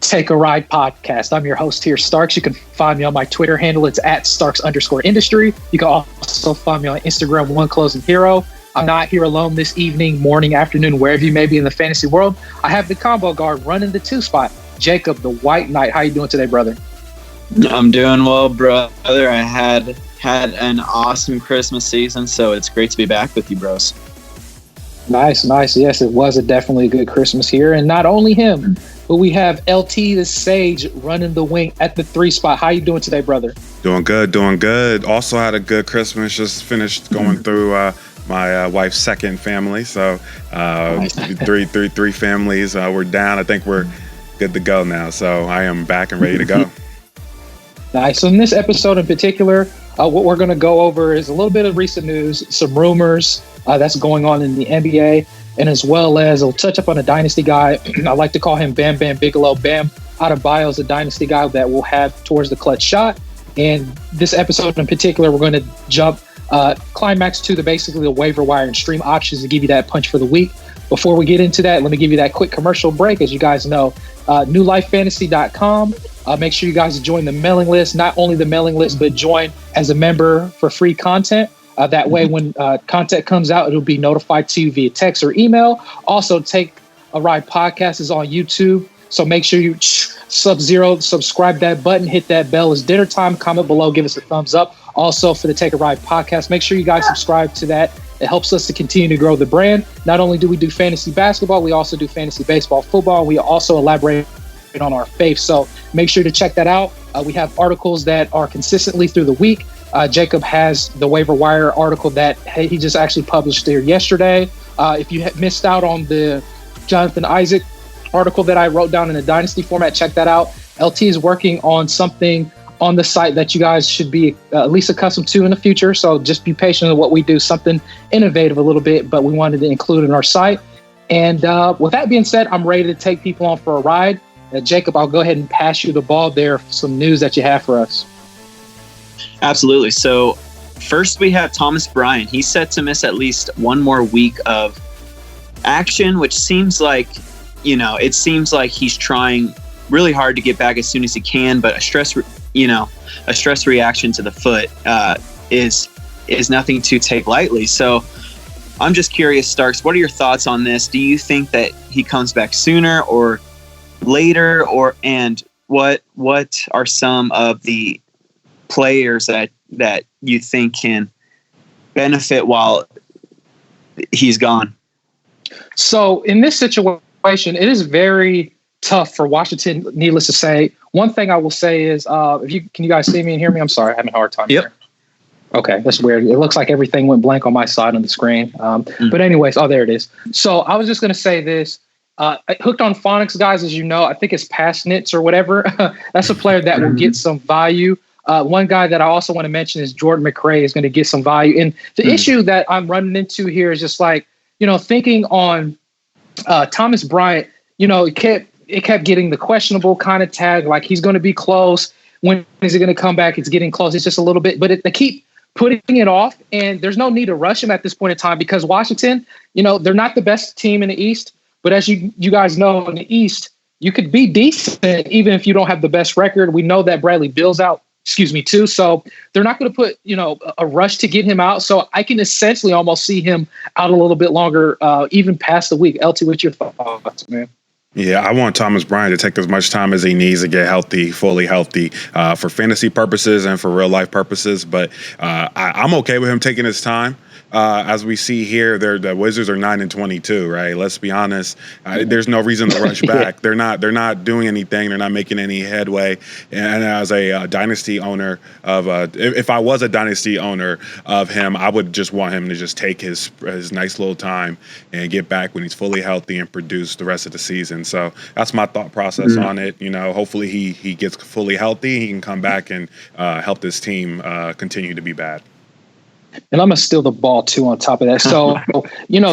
Take a Ride podcast. I'm your host here, Starks. You can find me on my Twitter handle. It's at Starks_industry. You can also find me on Instagram, One Closing Hero. I'm not here alone this evening, morning, afternoon, wherever you may be in the fantasy world. I have the combo guard running the 2 spot, Jacob, the White Knight. How you doing today, brother? I'm doing well, brother. I had an awesome Christmas season, so it's great to be back with you, bros. Nice. Yes, it was definitely a good Christmas here. And not only him, but we have LT the Sage running the wing at the 3 spot. How you doing today, brother? Doing good. Also had a good Christmas. Just finished going through my wife's second family. So three families we're down. I think we're good to go now. So I am back and ready to go. Nice. So in this episode in particular, what we're going to go over is a little bit of recent news, some rumors that's going on in the NBA, and as well as we'll touch up on a Dynasty guy. I like to call him Bam Bam Bigelow. Bam Adebayo is a Dynasty guy that we'll have towards the clutch shot. And this episode in particular, we're going to jump climax to basically the waiver wire and stream options to give you that punch for the week. Before we get into that, let me give you that quick commercial break. As you guys know, newlifefantasy.com. Make sure you guys join the mailing list. Not only the mailing list, but join as a member for free content. That way, when content comes out, it'll be notified to you via text or email. Also, Take a Ride podcast is on YouTube. So make sure you subscribe that button, hit that bell. It's dinner time. Comment below, give us a thumbs up. Also, for the Take a Ride podcast, make sure you guys subscribe to that. It helps us to continue to grow the brand. Not only do we do fantasy basketball, we also do fantasy baseball, football. We also elaborate on our faith. So make sure to check that out. We have articles that are consistently through the week. Jacob has the waiver wire article that he just actually published there yesterday. If you missed out on the Jonathan Isaac article that I wrote down in the Dynasty format, check that out. LT is working on something on the site that you guys should be at least accustomed to in the future. So just be patient with what we do, something innovative a little bit, but we wanted to include in our site. And with that being said, I'm ready to take people on for a ride. Jacob, I'll go ahead and pass you the ball there for some news that you have for us. Absolutely. So first we have Thomas Bryant. He's set to miss at least one more week of action, which seems like, it seems like he's trying really hard to get back as soon as he can, but a stress reaction to the foot is nothing to take lightly. So I'm just curious, Starks, what are your thoughts on this? Do you think that he comes back sooner or later, and what are some of the players that you think can benefit while he's gone? So in this situation, it is very tough for Washington, needless to say. One thing I will say is, can you guys see me and hear me? I'm sorry, I'm having a hard time here. Okay, that's weird. It looks like everything went blank on my side on the screen. But anyways, there it is. So I was just going to say this. Hooked on Phonics, guys, as you know, I think it's Passnitz or whatever. That's a player that will get some value. One guy that I also want to mention is Jordan McRae is going to get some value. And the issue that I'm running into here is just like, thinking on Thomas Bryant, it kept getting the questionable kind of tag, like he's going to be close. When is he going to come back? It's getting close. It's just a little bit, but they keep putting it off, and there's no need to rush him at this point in time because Washington, they're not the best team in the East. But as you guys know, in the East, you could be decent even if you don't have the best record. We know that Bradley Beal's out, too. So they're not going to put, a rush to get him out. So I can essentially almost see him out a little bit longer, even past the week. LT, what's your thoughts, man? Yeah, I want Thomas Bryant to take as much time as he needs to get healthy, fully healthy, for fantasy purposes and for real life purposes. But I'm okay with him taking his time. As we see here, the Wizards are 9-22, right? Let's be honest. There's no reason to rush back. They're not doing anything. They're not making any headway. And as a dynasty owner if I was a dynasty owner of him, I would just want him to just take his nice little time and get back when he's fully healthy and produce the rest of the season. So that's my thought process on it. Hopefully he gets fully healthy. He can come back and help this team continue to be bad. And I'm going to steal the ball, too, on top of that. So,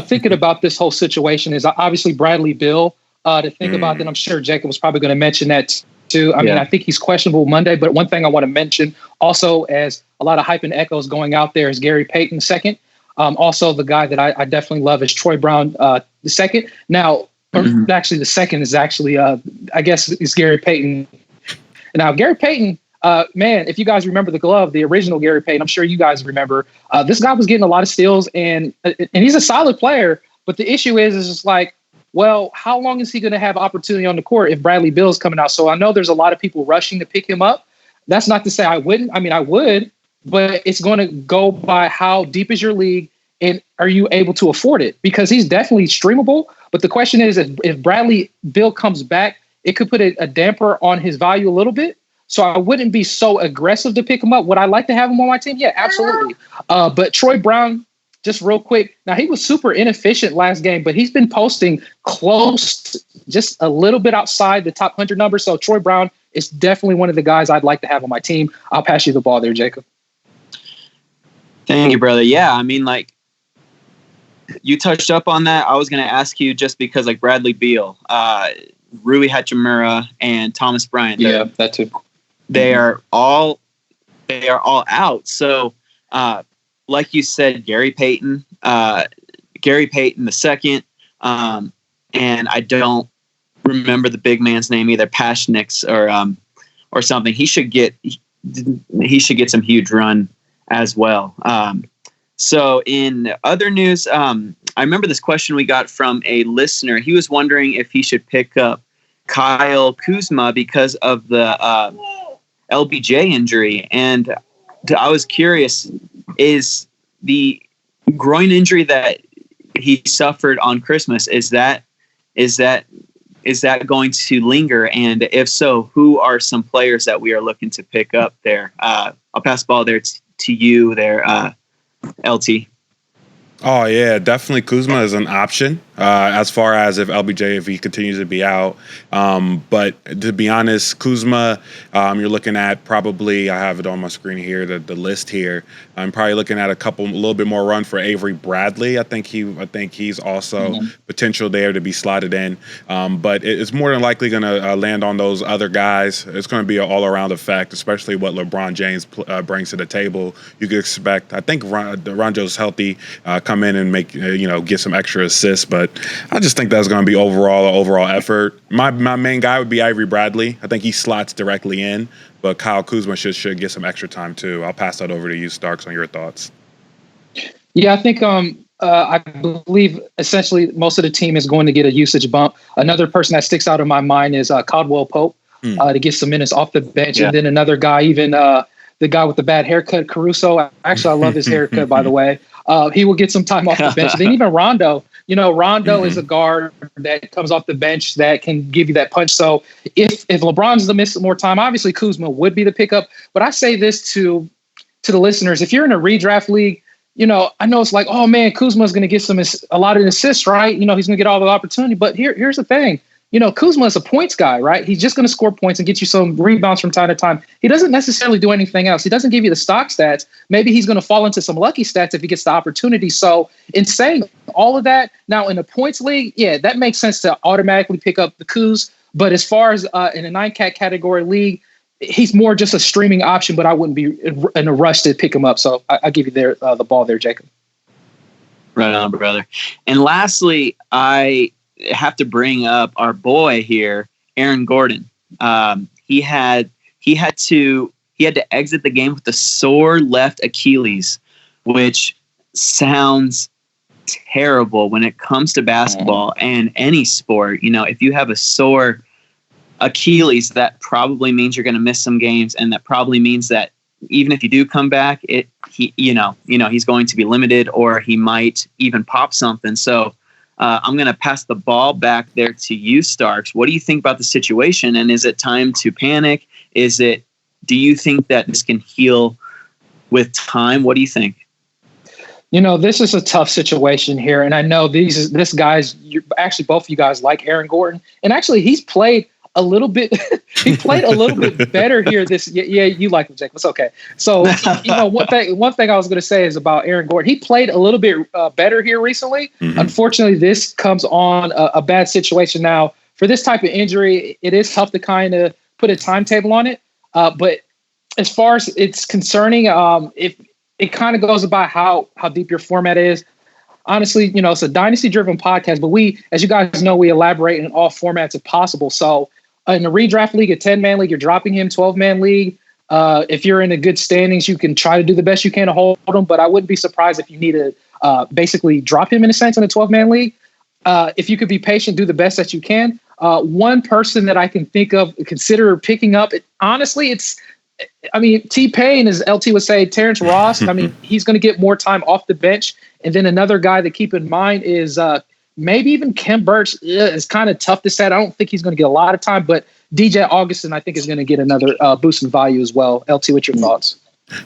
thinking about this whole situation is obviously Bradley Beal to think about that. I'm sure Jacob was probably going to mention that, too. I mean, I think he's questionable Monday. But one thing I want to mention also, as a lot of hype and echoes going out there, is Gary Payton II. Also, the guy that I definitely love is Troy Brown II. Now, or actually the second is actually, I guess, is Gary Payton. Now, Gary Payton, man, if you guys remember the glove, the original Gary Payton, I'm sure you guys remember, this guy was getting a lot of steals, and he's a solid player. But the issue is just like, well, how long is he going to have opportunity on the court if Bradley Beal's coming out? So I know there's a lot of people rushing to pick him up. That's not to say I wouldn't. I mean, I would, but it's going to go by how deep is your league and are you able to afford it? Because he's definitely streamable. But the question is, if Bradley Beal comes back, it could put a damper on his value a little bit. So I wouldn't be so aggressive to pick him up. Would I like to have him on my team? Yeah, absolutely. But Troy Brown, just real quick. Now, he was super inefficient last game, but he's been posting close, just a little bit outside the top 100 number. So Troy Brown is definitely one of the guys I'd like to have on my team. I'll pass you the ball there, Jacob. Thank you, brother. Yeah, I mean, like, you touched up on that. I was going to ask you just because, like, Bradley Beal, Rui Hachimura, and Thomas Bryant. Yeah, that too. They are all out. So, like you said, Gary Payton the second, and I don't remember the big man's name either, Pashnix or something. He should get some huge run as well. So in other news, I remember this question we got from a listener. He was wondering if he should pick up Kyle Kuzma because of the LBJ injury. And I was curious, is the groin injury that he suffered on Christmas, is that going to linger? And if so, who are some players that we are looking to pick up there? I'll pass the ball there to you there, LT. Oh, yeah, definitely Kuzma is an option as far as if he continues to be out. But to be honest, Kuzma, you're looking at probably, I have it on my screen here, the list here. I'm probably looking at a little bit more run for Avery Bradley. I think he's also potential there to be slotted in. But it's more than likely going to land on those other guys. It's going to be an all-around effect, especially what LeBron James brings to the table. You could expect, I think Ronjo's healthy, come in and make get some extra assists, but I just think that's going to be overall effort. My main guy would be Avery Bradley. I think he slots directly in, but Kyle Kuzma should get some extra time too. I'll pass that over to you, Starks, on your thoughts. Yeah, I think I believe essentially most of the team is going to get a usage bump. Another person that sticks out in my mind is Caldwell Pope to get some minutes off the bench, and then another guy, even the guy with the bad haircut, Caruso. Actually, I love his haircut, by the way. He will get some time off the bench. Then even Rondo, Rondo is a guard that comes off the bench that can give you that punch. So if LeBron's to miss more time, obviously Kuzma would be the pickup. But I say this to the listeners: if you're in a redraft league, I know it's like, oh man, Kuzma's going to get a lot of assists, right? He's going to get all the opportunity. But here's the thing. Kuzma is a points guy, right? He's just going to score points and get you some rebounds from time to time. He doesn't necessarily do anything else. He doesn't give you the stock stats. Maybe he's going to fall into some lucky stats if he gets the opportunity. So in saying all of that, now in the points league, yeah, that makes sense to automatically pick up the Kuz. But as far as in a 9-cat category league, he's more just a streaming option, but I wouldn't be in a rush to pick him up. So I'll give you the ball there, Jacob. Right on, brother. And lastly, I have to bring up our boy here, Aaron Gordon. He had to exit the game with a sore left Achilles, which sounds terrible when it comes to basketball and any sport. If you have a sore Achilles, that probably means you're going to miss some games, and that probably means that even if you do come back, he's going to be limited, or he might even pop something. So I'm going to pass the ball back there to you, Starks. What do you think about the situation? And is it time to panic? Do you think that this can heal with time? What do you think? This is a tough situation here. And I know this guy's, actually both of you guys like Aaron Gordon. And actually he's played a little bit, better here yeah, you like him, Jake. It's okay. So, one thing I was going to say is about Aaron Gordon. He played a little bit better here recently. Unfortunately, this comes on a bad situation. Now, for this type of injury, it is tough to kind of put a timetable on it. But as far as it's concerning, if it kind of goes about how deep your format is. honestly, it's a dynasty-driven podcast, but we, as you guys know, we elaborate in all formats if possible. So in a redraft league, a 10-man league, you're dropping him. 12-man league, if you're in a good standings, you can try to do the best you can to hold him. But I wouldn't be surprised if you need to basically drop him in a sense in a 12-man league. If you could be patient, do the best that you can. One person that I can think of, consider picking up, honestly, T-Pain, as LT would say, Terrence Ross. He's going to get more time off the bench. And then another guy to keep in mind is maybe even Kem Birch. It's kind of tough to say. I don't think he's going to get a lot of time, but DJ Augustin, I think, is going to get another boost in value as well. LT, what's your thoughts?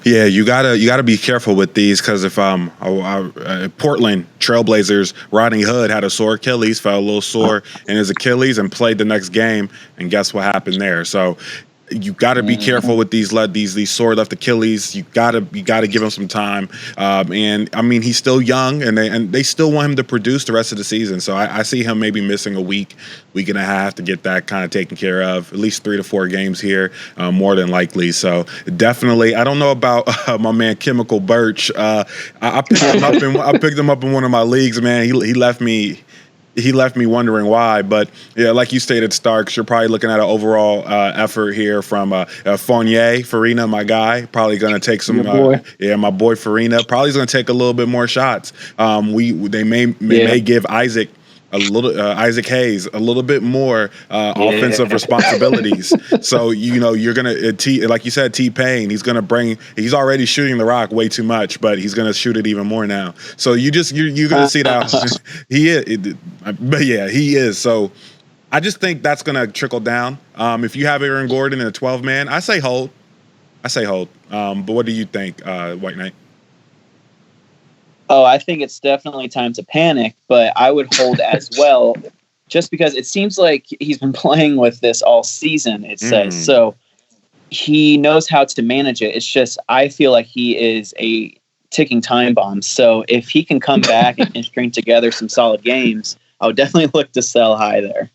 Yeah, you gotta be careful with these because if Portland Trailblazers, Rodney Hood had a sore Achilles, fell a little sore in his Achilles, and played the next game, and guess what happened there? So you got to be careful with these sore left Achilles. You got to give him some time. And he's still young, and they still want him to produce the rest of the season. So I see him maybe missing a week and a half to get that kind of taken care of. At least 3 to 4 games here, more than likely. So definitely, I don't know about my man Chemical Birch. I picked him up in one of my leagues. Man, he left me. He left me wondering why, but yeah, like you stated, Starks, you're probably looking at an overall effort here from Farina, my guy, probably going to take some. My boy Farina, probably is going to take a little bit more shots. They may give Isaac Hayes a little bit more offensive responsibilities. So you're gonna like you said, T-Pain. He's already shooting the rock way too much, but he's gonna shoot it even more now. So you're gonna see that he is. So I just think that's gonna trickle down. If you have Aaron Gordon in a 12-man, I say hold. But what do you think, White Knight? Oh, I think it's definitely time to panic, but I would hold as well, just because it seems like he's been playing with this all season, it says. So he knows how to manage it. It's just, I feel like he is a ticking time bomb. So if he can come back and string together some solid games, I would definitely look to sell high there.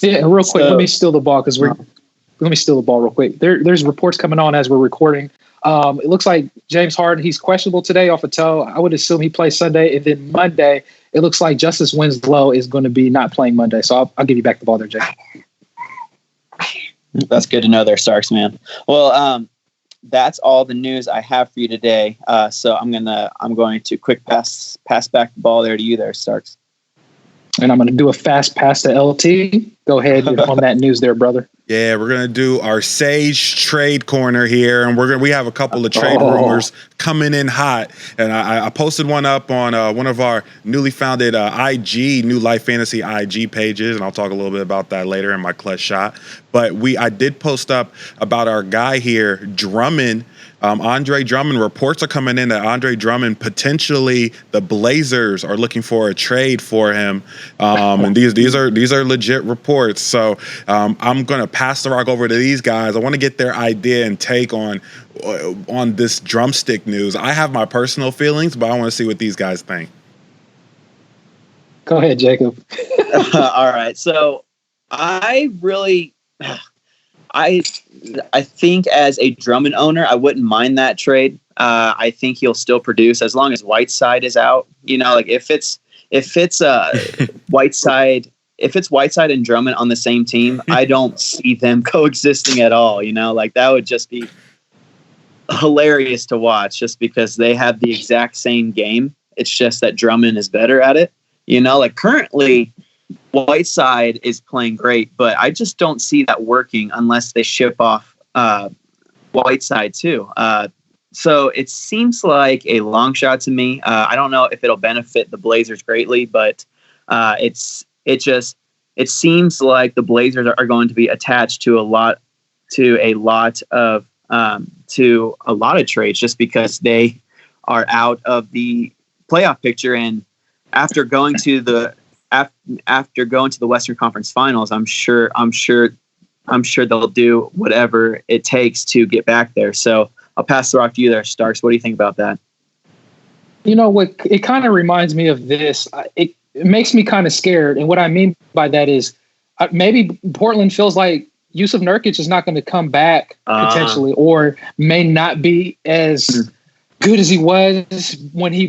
Real quick, let me steal the ball real quick. There's reports coming on as we're recording. It looks like James Harden, he's questionable today off a toe. I would assume he plays Sunday. And then Monday, it looks like Justice Winslow is going to be not playing Monday. So I'll give you back the ball there, Jake. That's good to know there, Starks, man. Well, that's all the news I have for you today. So I'm going to quick pass back the ball there to you there, Starks. And I'm going to do a fast pass to LT. Go ahead on that news there, brother. Yeah, we're gonna do our Sage trade corner here, and we have a couple of trade rumors coming in hot. And I posted one up on one of our newly founded New Life Fantasy IG pages, and I'll talk a little bit about that later in my clutch shot. But I did post up about our guy here, Drummond. Andre Drummond, reports are coming in that Andre Drummond, potentially the Blazers are looking for a trade for him. And these are legit reports. So I'm going to pass the rock over to these guys. I want to get their idea and take on this drumstick news. I have my personal feelings, but I want to see what these guys think. Go ahead, Jacob. All right. So I think as a Drummond owner, I wouldn't mind that trade. I think he'll still produce as long as Whiteside is out. Like if it's Whiteside and Drummond on the same team, I don't see them coexisting at all. Like that would just be hilarious to watch, just because they have the exact same game. It's just that Drummond is better at it. Like currently, Whiteside is playing great, but I just don't see that working unless they ship off Whiteside too. So it seems like a long shot to me. I don't know if it'll benefit the Blazers greatly, but it seems like the Blazers are going to be attached to a lot of trades, just because they are out of the playoff picture. And after going to the Western Conference Finals, I'm sure they'll do whatever it takes to get back there. So I'll pass the rock to you there, Starks. What do you think about that? What it kind of reminds me of this. It makes me kind of scared. And what I mean by that is maybe Portland feels like Yusuf Nurkic is not going to come back potentially, or may not be as good as he was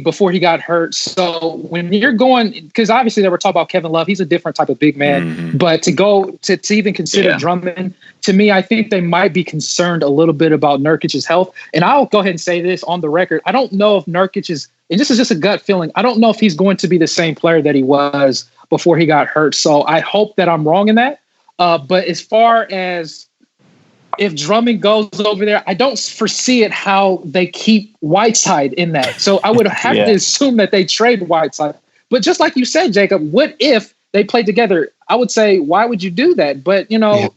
before he got hurt. So when you're going, because obviously they were talking about Kevin Love, he's a different type of big man. But to go to even consider Drummond, to me, I think they might be concerned a little bit about Nurkic's health. And I'll go ahead and say this on the record: I don't know if Nurkic is, and this is just a gut feeling, I don't know if he's going to be the same player that he was before he got hurt. So I hope that I'm wrong in that. But as far as if Drummond goes over there, I don't foresee it how they keep Whiteside in that. So I would have to assume that they trade Whiteside. But just like you said, Jacob, what if they played together? I would say, why would you do that? But,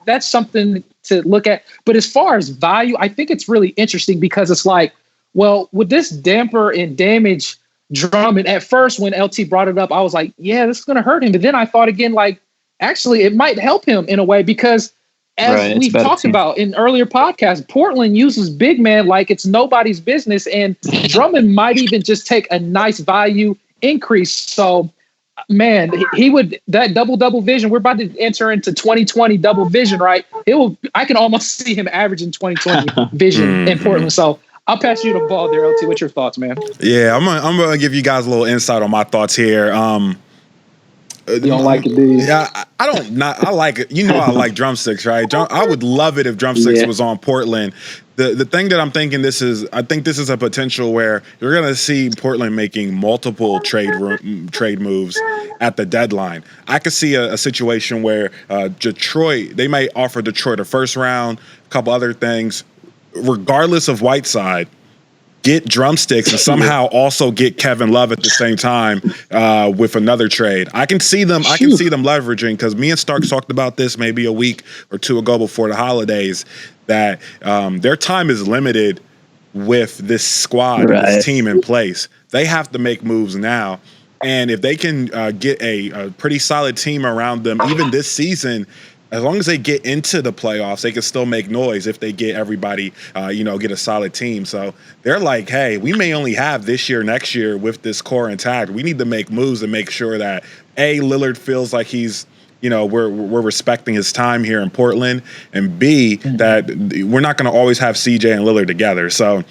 that's something to look at. But as far as value, I think it's really interesting because it's like, well, would this damper and damage Drummond? At first, when LT brought it up, I was like, yeah, this is going to hurt him. But then I thought again, like, actually, it might help him in a way because as we've talked about in earlier podcasts, Portland uses big man like it's nobody's business, and Drummond might even just take a nice value increase. So, man, he would, that double vision. We're about to enter into 2020 double vision, right? I can almost see him averaging 2020 vision in Portland. So I'll pass you the ball there, LT. What's your thoughts, man? Yeah, I'm gonna give you guys a little insight on my thoughts here. You don't like it, do you? Yeah, I like it. I like drumsticks, right? I would love it if drumsticks was on Portland. The thing that I'm thinking I think this is a potential where you're going to see Portland making multiple trade moves at the deadline. I could see a situation where Detroit, they might offer Detroit a first round, a couple other things, regardless of Whiteside. Get drumsticks and somehow also get Kevin Love at the same time with another trade. I can see them leveraging, because me and Stark talked about this maybe a week or two ago before the holidays, that their time is limited with this squad, this team in place. They have to make moves now. And if they can get a pretty solid team around them, even this season, as long as they get into the playoffs, they can still make noise if they get everybody, get a solid team. So they're like, hey, we may only have this year, next year with this core intact. We need to make moves and make sure that, A, Lillard feels like he's, we're respecting his time here in Portland, and B, that we're not going to always have CJ and Lillard together. So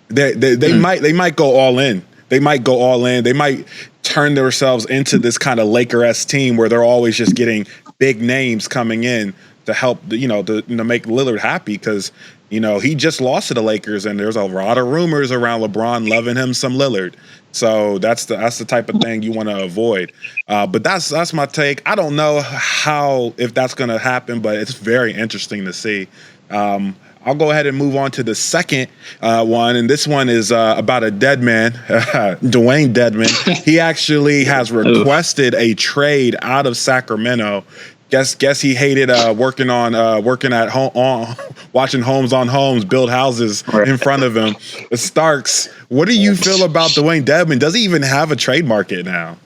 they might go all in. They might go all in. They might turn themselves into this kind of Laker-esque team where they're always just getting big names coming in to help, to make Lillard happy, because, he just lost to the Lakers, and there's a lot of rumors around LeBron loving him some Lillard. So that's the type of thing you want to avoid. But that's my take. I don't know if that's going to happen, but it's very interesting to see. I'll go ahead and move on to the second one, and this one is about a dead man, Dwayne Dedmon. He actually has requested a trade out of Sacramento. Guess he hated working at home, watching Homes on Homes build houses in front of him. Starks, what do you feel about Dwayne Dedmon? Does he even have a trade market now?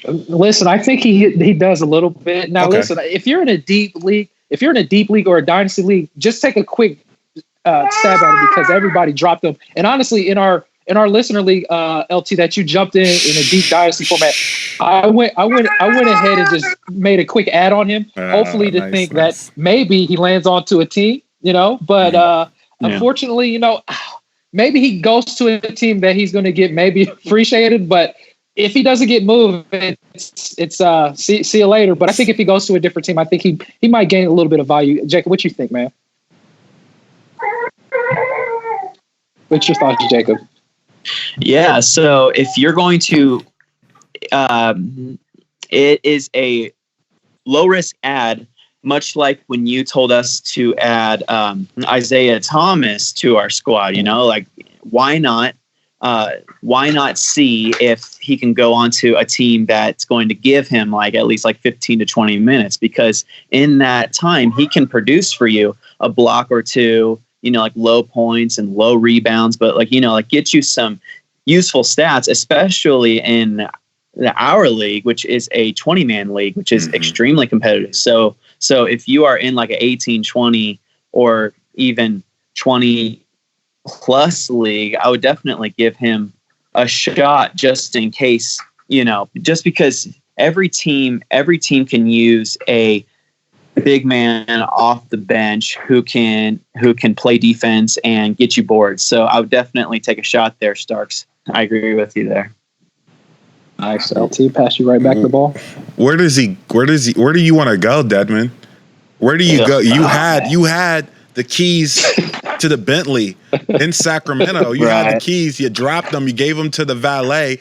Listen, I think he does a little bit. Now, Listen, if you're in a deep league or a dynasty league, just take a quick stab at it, because everybody dropped them. And honestly, in our listener league, LT, that you jumped in a deep dynasty format, I went ahead and just made a quick ad on him, hopefully to think that maybe he lands onto a team, But unfortunately, maybe he goes to a team that he's going to get maybe appreciated, but if he doesn't get moved, it's see you later. But I think if he goes to a different team, I think he might gain a little bit of value. Jacob, what you think, man? What's your thoughts, Jacob? Yeah, so if you're going to, it is a low risk ad, much like when you told us to add Isaiah Thomas to our squad. Like, why not? Why not see if he can go onto a team that's going to give him at least 15 to 20 minutes, because in that time he can produce for you a block or two, low points and low rebounds, but get you some useful stats, especially in our league, which is a 20-man league, which is extremely competitive. So if you are in an 18, 20 or even 20 plus league, I would definitely give him a shot, just in case, just because every team can use a big man off the bench who can play defense and get you boards. So I would definitely take a shot there, Starks. I agree with you there. Nice. LT, pass you right back the ball. Where do you want to go, Deadman? Where do you go? You had the keys to the Bentley in Sacramento. You had the keys. You dropped them. You gave them to the valet.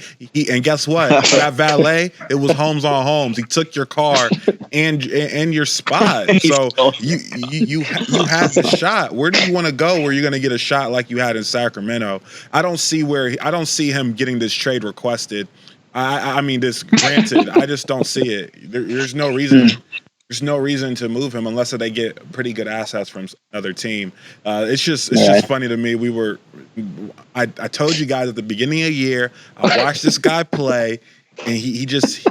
And guess what? That valet, it was Homes on Homes. He took your car and your spot. So you had the shot. Where do you want to go where you're going to get a shot like you had in Sacramento? I don't see him getting this trade requested. I mean, this granted. I just don't see it. There's no reason. There's no reason to move him unless they get pretty good assets from another team. It's just funny to me. I told you guys at the beginning of the year, I watched this guy play, and he just,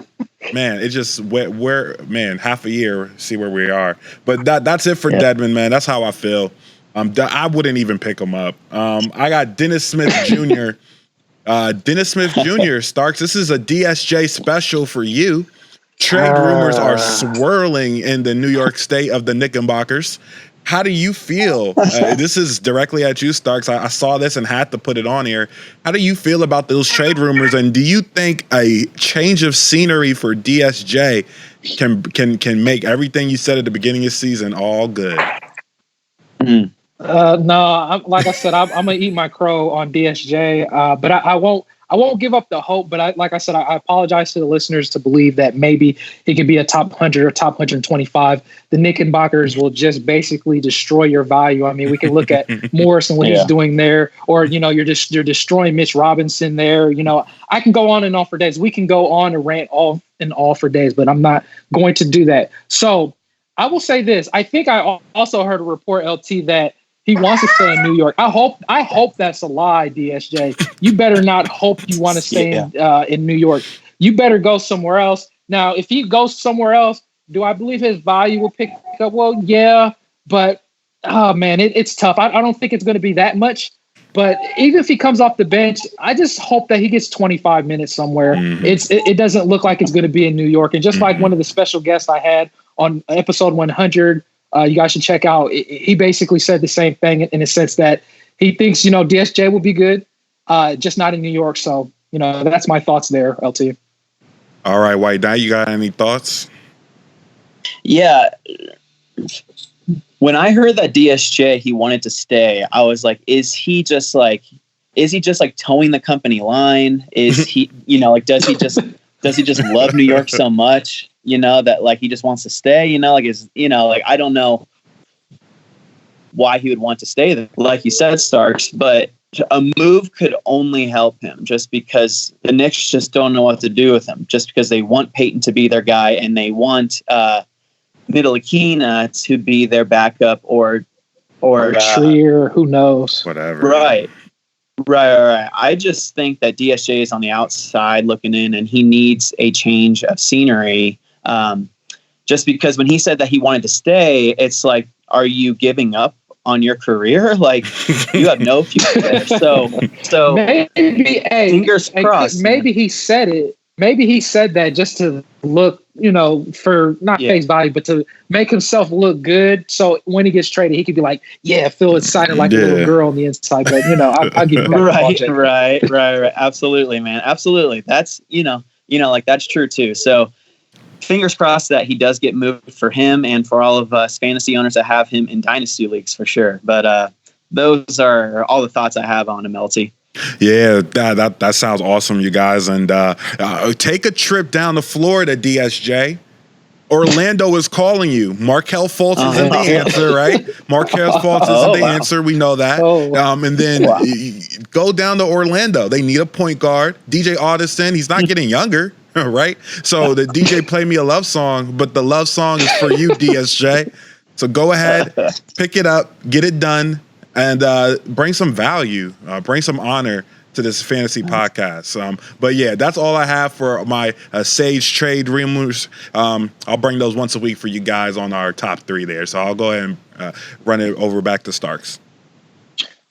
man, it just half a year, see where we are. But that's it for Dedmon, man. That's how I feel. I wouldn't even pick him up. I got Dennis Smith Jr. Dennis Smith Jr. Starks. This is a DSJ special for you. Trade rumors are swirling in the New York state of the Knickerbockers. How do you feel? This is directly at you, Starks. I saw this and had to put it on here. How do you feel about those trade rumors? And do you think a change of scenery for DSJ can make everything you said at the beginning of the season all good? No, like I said, I'm gonna eat my crow on DSJ, but I won't give up the hope. But I apologize to the listeners to believe that maybe he could be a top 100 or top 125. The Knickerbockers will just basically destroy your value. I mean, we can look at Morris and what he's doing there, or you're destroying Mitch Robinson there. I can go on and on for days. We can go on and rant all for days, but I'm not going to do that. So I will say this: I think I also heard a report, LT, that he wants to stay in New York. I hope that's a lie, DSJ. You better not hope you want to stay in New York. You better go somewhere else. Now, if he goes somewhere else, do I believe his value will pick up? Well, yeah, but man, it's tough. I don't think it's going to be that much. But even if he comes off the bench, I just hope that he gets 25 minutes somewhere. It doesn't look like it's going to be in New York. And just like one of the special guests I had on episode 100. You guys should check out. He basically said the same thing in the sense that he thinks, DSJ will be good, just not in New York. So, that's my thoughts there, LT. All right, White Knight, you got any thoughts? Yeah. When I heard that DSJ, he wanted to stay, I was like, is he just towing the company line? Is he, does he just love New York so much? That he just wants to stay, I don't know why he would want to stay there. Like you said, Starks, but a move could only help him just because the Knicks just don't know what to do with him, just because they want Peyton to be their guy and they want Ntilikina to be their backup or Trier, who knows? Whatever. Right. I just think that DSJ is on the outside looking in and he needs a change of scenery. Just because when he said that he wanted to stay, it's like, are you giving up on your career? Like you have no future there. So maybe fingers crossed. Maybe he said it. Maybe he said that just to look, for not face value, but to make himself look good. So when he gets traded, he could be like, feel excited like a little girl on the inside. But I'll give you that. Right. Absolutely, man. Absolutely. That's, that's true too. So fingers crossed that he does get moved for him and for all of us fantasy owners that have him in dynasty leagues for sure. But those are all the thoughts I have on him, LT. Yeah, that sounds awesome, you guys. And take a trip down to Florida, DSJ. Orlando is calling you. Markelle Fultz is in the answer, right? Markelle Fultz is in the answer. We know that. And then go down to Orlando. They need a point guard. DJ Addison, he's not getting younger, right? So the DJ play me a love song, but the love song is for you, DSJ. So go ahead, pick it up, get it done, and bring some value, bring some honor to this fantasy podcast. But yeah, that's all I have for my Sage trade rumors. I'll bring those once a week for you guys on our top 3 there. So I'll go ahead and run it over back to Starks.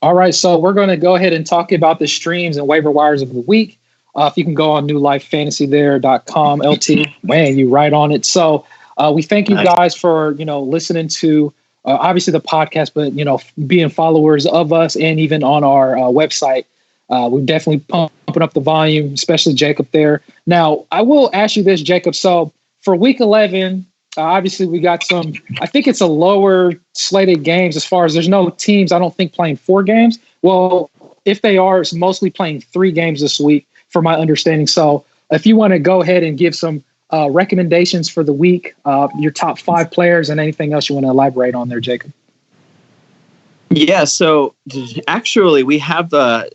All right, so we're going to go ahead and talk about the streams and waiver wires of the week. If you can go on newlifefantasythere.com, LT, man, you right on it. So We thank you guys for, listening to obviously the podcast, but, being followers of us and even on our website. We're definitely pumping up the volume, especially Jacob there. Now, I will ask you this, Jacob. So for week 11, obviously we got I think it's a lower slated games as far as there's no teams, I don't think, playing 4 games. Well, if they are, it's mostly playing 3 games this week, from my understanding. So if you want to go ahead and give some recommendations for the week, your top 5 players, and anything else you want to elaborate on there, Jacob. Yeah, so actually we have a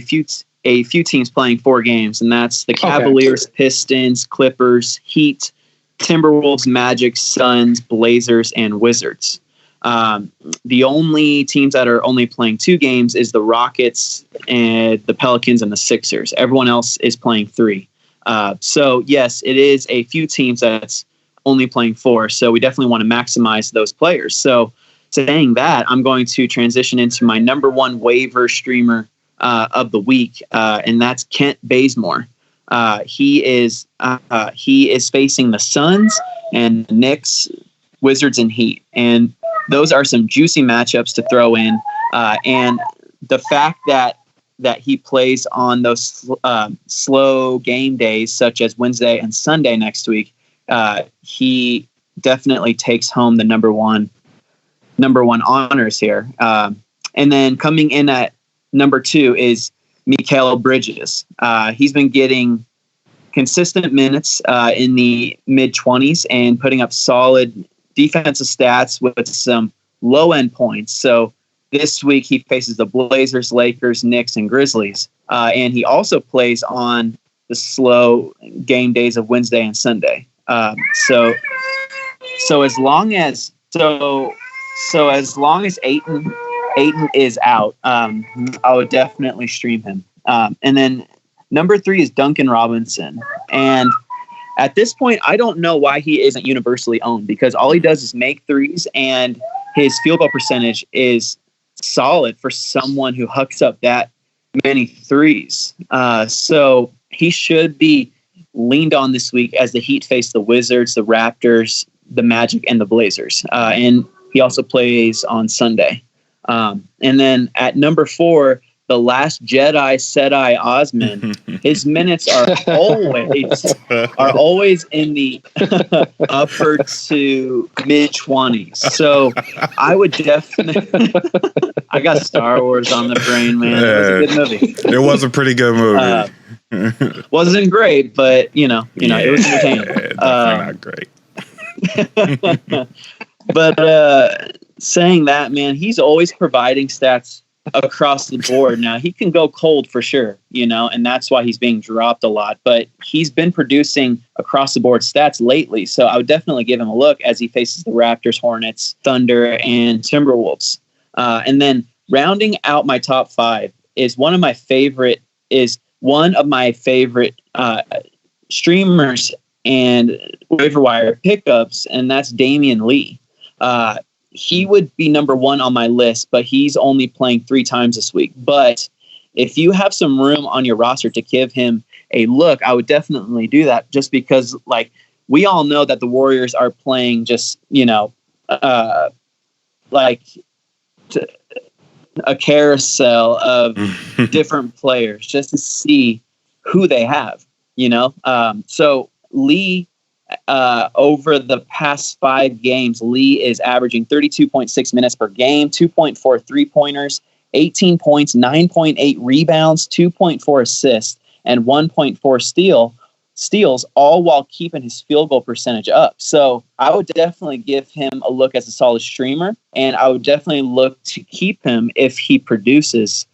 few teams playing 4 games, and that's the Cavaliers, Pistons, Clippers, Heat, Timberwolves, Magic, Suns, Blazers, and Wizards. The only teams that are only playing 2 games is the Rockets and the Pelicans and the Sixers. Everyone else is playing 3. So yes, it is a few teams that's only playing 4. So we definitely want to maximize those players. So saying that, I'm going to transition into my number 1 waiver streamer of the week, and that's Kent Bazemore. He is facing the Suns and the Knicks, Wizards, and Heat, and those are some juicy matchups to throw in. And the fact that he plays on those slow game days, such as Wednesday and Sunday next week, he definitely takes home the number one honors here. And then coming in at number 2 is Mikal Bridges. He's been getting consistent minutes in the mid-20s and putting up solid defensive stats with some low-end points. So this week he faces the Blazers, Lakers, Knicks, and Grizzlies. And he also plays on the slow game days of Wednesday and Sunday. So as long as Ayton is out, I would definitely stream him. And then number 3 is Duncan Robinson. And at this point, I don't know why he isn't universally owned, because all he does is make threes, and his field goal percentage is solid for someone who hucks up that many threes. So he should be leaned on this week as the Heat face the Wizards, the Raptors, the Magic, and the Blazers. And he also plays on Sunday. And then at number 4, the Last Jedi, Sedai Osman. His minutes are always in the upper to mid-20s. So I would definitely. I got Star Wars on the brain, man. It was a good movie. It was a pretty good movie. Wasn't great, but it was entertaining. Definitely not great. But saying that, man, he's always providing stats across the board. Now, he can go cold for sure, and that's why he's being dropped a lot. But he's been producing across the board stats lately, so I would definitely give him a look as he faces the Raptors, Hornets, Thunder, and Timberwolves. And then rounding out my top 5 is one of my favorite streamers and waiver wire pickups, and that's Damian Lee. He would be number 1 on my list, but he's only playing 3 times this week. But if you have some room on your roster to give him a look, I would definitely do that, just because, we all know that the Warriors are playing just, a carousel of different players just to see who they have, So Lee, over the past 5 games, Lee is averaging 32.6 minutes per game, 2.4 3-pointers, 18 points, 9.8 rebounds, 2.4 assists, and 1.4 steals, all while keeping his field goal percentage up. So I would definitely give him a look as a solid streamer, and I would definitely look to keep him if he produces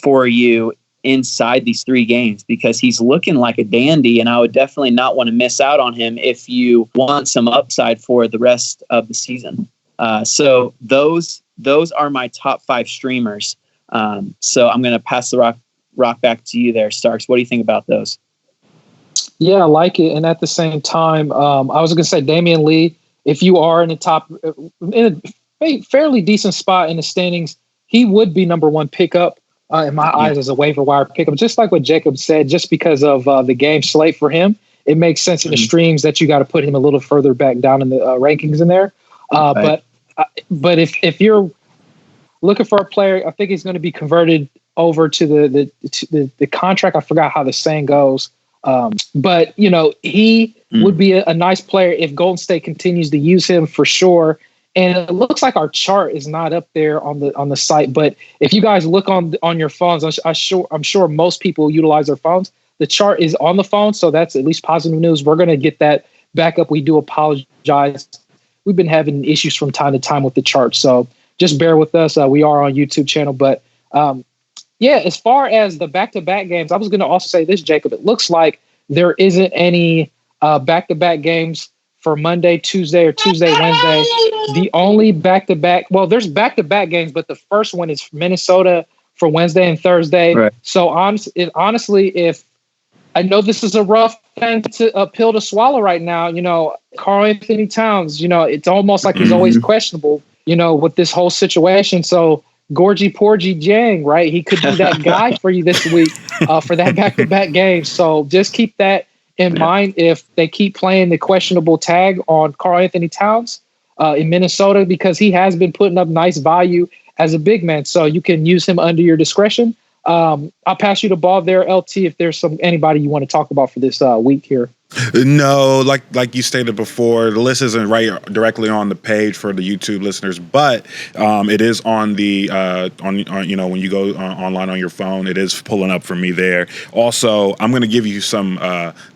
for you inside these 3 games, because he's looking like a dandy, and I would definitely not want to miss out on him if you want some upside for the rest of the season. So those are my top 5 streamers. So I'm going to pass the rock back to you there, Starks. What do you think about those? Yeah, I like it. And at the same time, I was going to say Damian Lee, if you are in a fairly decent spot in the standings, he would be number 1 pickup. In my eyes, as a waiver wire pickup, just like what Jacob said, just because of the game slate for him. it makes sense in the streams that you got to put him a little further back down in the rankings in there. Right. But if you're looking for a player, I think he's going to be converted over to the contract. I forgot how the saying goes. But he would be a nice player if Golden State continues to use him for sure. And it looks like our chart is not up there on the site. But if you guys look on your phones, I'm sure most people utilize their phones. The chart is on the phone, so that's at least positive news. We're going to get that back up. We do apologize. We've been having issues from time to time with the chart, so just bear with us. We are on YouTube channel, but as far as the back-to-back games, I was going to also say this, Jacob. It looks like there isn't any back-to-back games for Monday, Tuesday, or Tuesday, Wednesday. The only back-to-back, well, there's back-to-back games, but the first one is Minnesota for Wednesday and Thursday. Right. So honestly, if I know this is a rough thing a pill to swallow right now, Karl Anthony Towns, it's almost like he's always questionable, with this whole situation. So Gorgie Porgy Jang, right? He could be that guy for you this week for that back-to-back game. So just keep that in mind if they keep playing the questionable tag on Karl Anthony Towns in Minnesota, because he has been putting up nice value as a big man. So you can use him under your discretion. I'll pass you the ball there, LT, if there's anybody you want to talk about for this week here. No, like you stated before, the list isn't right directly on the page for the YouTube listeners, but it is on the on when you go online on your phone, it is pulling up for me there. Also, I'm going to give you some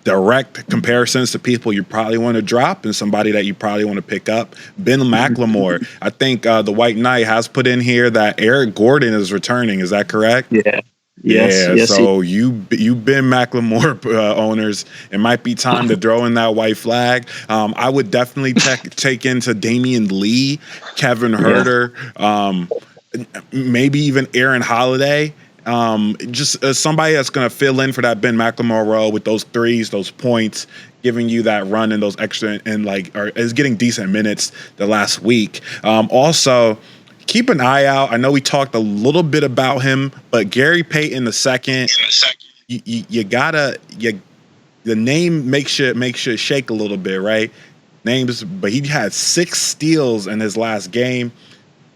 direct comparisons to people you probably want to drop and somebody that you probably want to pick up. Ben McLemore. I think the White Knight has put in here that Eric Gordon is returning. Is that correct? Yeah. Yes, so you been McLemore owners. It might be time to throw in that white flag. I would definitely take into Damian Lee, Kevin Huerter, maybe even Aaron Holiday. Just somebody that's going to fill in for that Ben McLemore role with those threes, those points, giving you that run and those extra and is getting decent minutes the last week. Also, keep an eye out. I know we talked a little bit about him, but Gary Payton II, you gotta the name makes you shake a little bit, right? But he had 6 steals in his last game.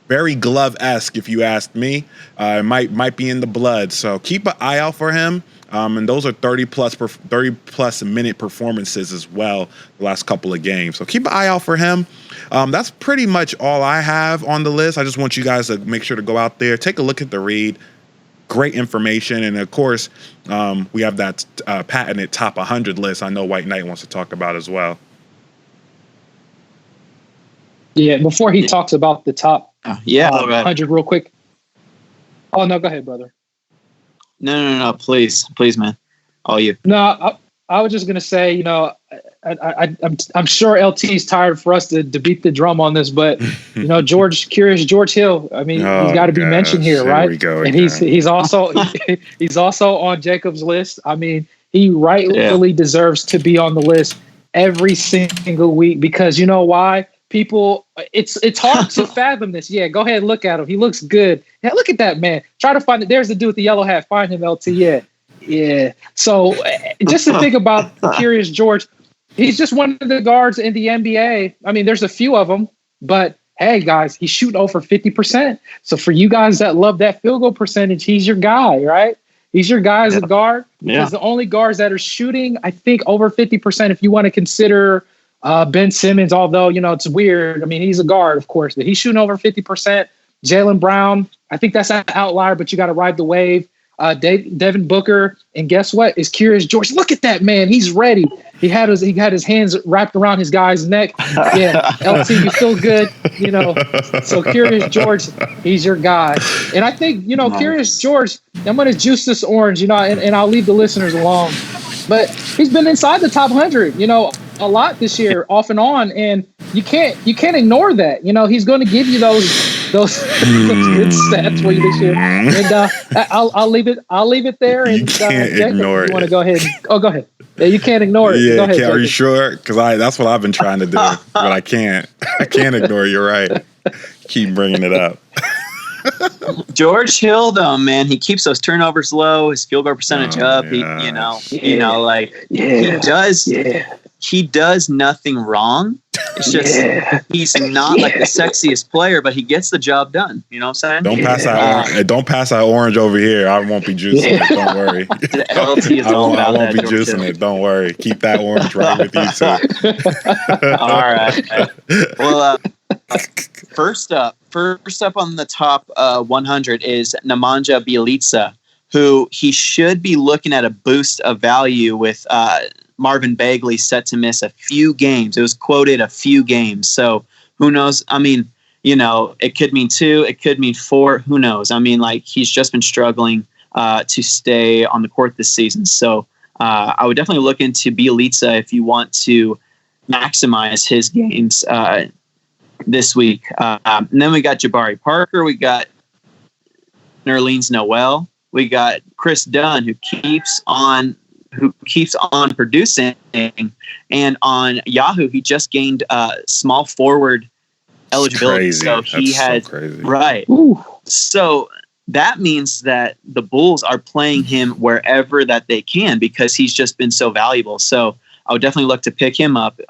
Very Glove-esque, if you ask me. It might be in the blood. So keep an eye out for him. And those are 30 plus minute performances as well the last couple of games. So keep an eye out for him. That's pretty much all I have on the list. I just want you guys to make sure to go out there, take a look at the read. Great information. And of course, we have that patented top 100 list I know White Knight wants to talk about as well. Yeah, before he talks about the top 100 real quick. Oh, no, go ahead, brother. No, please, man. All you. No, I was just gonna say, I'm sure LT's tired for us to beat the drum on this, but George Hill. I mean, he's got to be mentioned here, right? We go and he's also he's also on Jacob's list. I mean, he rightfully deserves to be on the list every single week because you know why? People, it's hard to fathom this. Yeah, go ahead and look at him. He looks good. Yeah, look at that man. Try to find it. There's the dude with the yellow hat. Find him, LT. Yeah. So just to think about Curious George, he's just one of the guards in the NBA. I mean, there's a few of them, but hey, guys, he's shooting over 50%. So for you guys that love that field goal percentage, he's your guy, right? He's your guy as a guard. Because the only guards that are shooting, I think, over 50%, if you want to consider Ben Simmons, although, it's weird. I mean, he's a guard, of course, but he's shooting over 50%. Jaylen Brown, I think that's an outlier, but you got to ride the wave. Devin Booker, and guess what? Is Curious George. Look at that man. He's ready. He had his hands wrapped around his guy's neck. Yeah, LT, you feel good, So Curious George, he's your guy. And I think, Curious George, I'm going to juice this orange, and I'll leave the listeners alone. But he's been inside the top 100, a lot this year, off and on, and you can't ignore that. He's going to give you those good stats for you this year. And I'll leave it there. And you can't ignore it. You want to go ahead? Go ahead. Yeah, you can't ignore it. Yeah, go ahead, are you sure? Because that's what I've been trying to do, but I can't. I can't ignore it. You're right. Keep bringing it up. George Hill, though, man, he keeps those turnovers low, his field goal percentage up. Yeah. He does nothing wrong. It's just he's not like the sexiest player, but he gets the job done. You know what I'm saying? Don't pass that orange over here. I won't be juicing it. Don't worry. I won't be juicing it. Don't worry. Keep that orange right with you too. All right. Well, first up on the top 100 is Nemanja Bjelica, who he should be looking at a boost of value with Marvin Bagley set to miss a few games. It was quoted a few games. So who knows? I mean, it could mean 2, it could mean 4. Who knows? I mean, like, he's just been struggling to stay on the court this season. So I would definitely look into Bjelica if you want to maximize his games this week. And then we got Jabari Parker. We got Nerlens Noel. We got Chris Dunn, who keeps on producing, and on Yahoo he just gained small forward eligibility. Crazy. So he has right. Ooh. So that means that the Bulls are playing him wherever that they can because he's just been so valuable. So I would definitely look to pick him up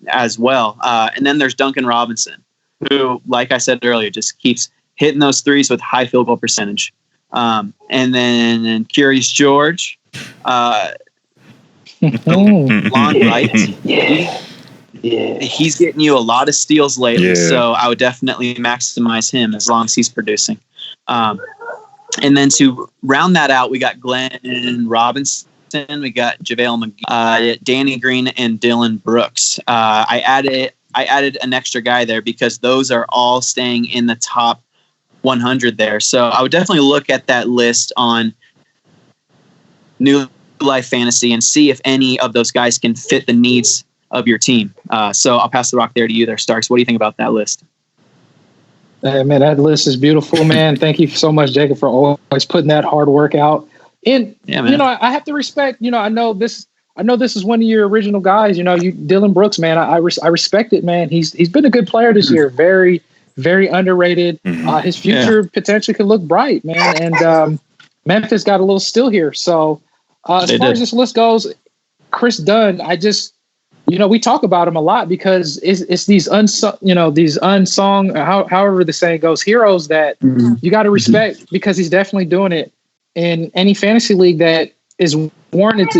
as well. And then there's Duncan Robinson, who, like I said earlier, just keeps hitting those threes with high field goal percentage. And then Curious George, Lon Wright. He's getting you a lot of steals lately, so I would definitely maximize him as long as he's producing. And then to round that out, we got Glenn Robinson, we got JaVale McGee, Danny Green, and Dylan Brooks. I added an extra guy there because those are all staying in the top 100 there. So I would definitely look at that list on New Life Fantasy and see if any of those guys can fit the needs of your team. So I'll pass the rock there to you there, Starks. What do you think about that list? Man, that list is beautiful, man. Thank you so much, Jacob, for always putting that hard work out. And, I have to respect, I know this is one of your original guys, Dylan Brooks, man. I respect it, man. He's been a good player this year. Very, very underrated. His future potentially could look bright, man. And Memphis got a little still here. So as far as this list goes, Chris Dunn, we talk about him a lot because it's these unsung, however the saying goes, heroes that you got to respect because he's definitely doing it in any fantasy league that is warranted to.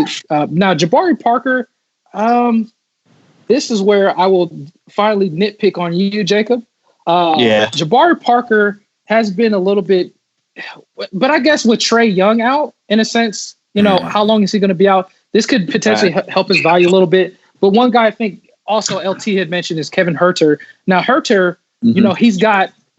Now, Jabari Parker, this is where I will finally nitpick on you, Jacob. Jabari Parker has been a little bit, but I guess with Trae Young out, in a sense, how long is he going to be out? This could potentially help his value a little bit. But one guy I think also LT had mentioned is Kevin Huerter. Now, Huerter,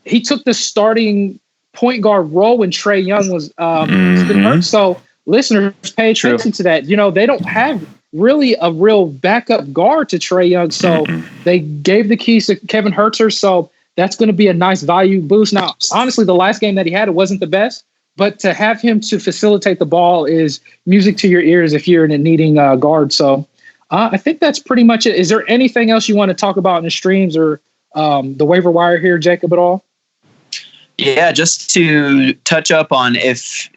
he took the starting point guard role when Trae Young was been hurt. So listeners, pay attention to that. They don't have really a real backup guard to Trae Young. So they gave the keys to Kevin Huerter. So that's going to be a nice value boost. Now, honestly, the last game that he had, it wasn't the best. But to have him to facilitate the ball is music to your ears if you're needing a guard. So I think that's pretty much it. Is there anything else you want to talk about in the streams or the waiver wire here, Jacob, at all? Yeah, just to touch up on if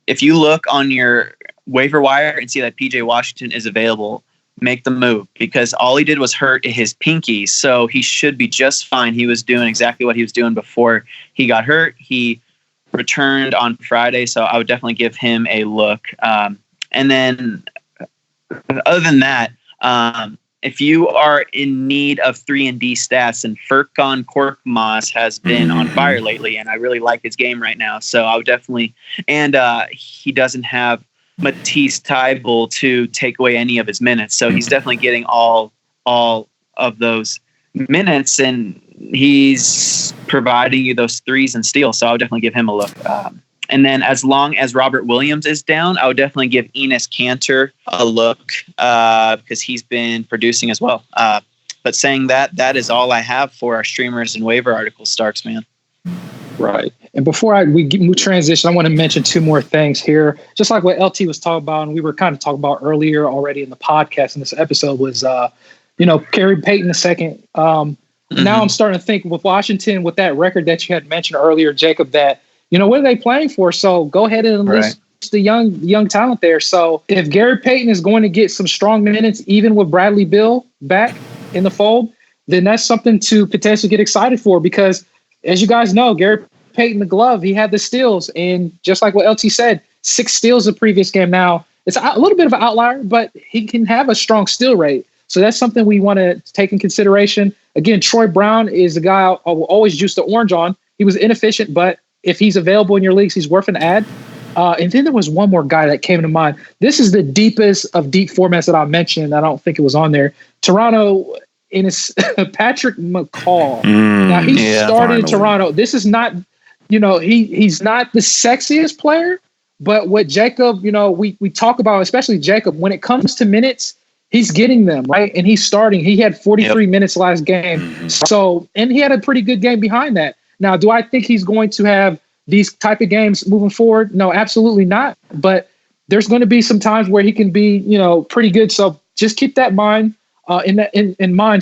you look on your waiver wire and see that PJ Washington is available, make the move because all he did was hurt his pinky. So he should be just fine. He was doing exactly what he was doing before he got hurt. He returned on Friday, so I would definitely give him a look. And then other than that, if you are in need of 3-and-D stats, and Furkan Korkmaz has been on fire lately, and I really like his game right now. So I would definitely, and he doesn't have Matisse Thybulle to take away any of his minutes. So he's definitely getting all of those minutes, and he's providing you those threes and steals. So I would definitely give him a look. And then as long as Robert Williams is down, I would definitely give Enes Kanter a look because he's been producing as well. But saying that is all I have for our streamers and waiver articles, Starks, man. Right. And before we transition, I want to mention two more things here. Just like what LT was talking about, and we were kind of talking about earlier already in the podcast in this episode was, Gary Payton II. now I'm starting to think with Washington, with that record that you had mentioned earlier, Jacob, that, what are they playing for? So go ahead and enlist the young talent there. So if Gary Payton is going to get some strong minutes, even with Bradley Beal back in the fold, then that's something to potentially get excited for, because as you guys know, Gary Payton, the glove, he had the steals, and just like what LT said, 6 steals the previous game. Now it's a little bit of an outlier, but he can have a strong steal rate. So that's something we want to take in consideration. Again, Troy Brown is the guy I will always juice the orange on. He was inefficient, but if he's available in your leagues, he's worth an ad. And then there was one more guy that came to mind. This is the deepest of deep formats that I mentioned. I don't think it was on there. Toronto, in his Patrick McCall. Now he started in Toronto. This is not, he's not the sexiest player, but what Jacob, we talk about, especially Jacob, when it comes to minutes, he's getting them, right? And he's starting. He had 43 minutes last game. So, and he had a pretty good game behind that. Now, do I think he's going to have these type of games moving forward? No, absolutely not. But there's going to be some times where he can be, pretty good. So just keep that in mind.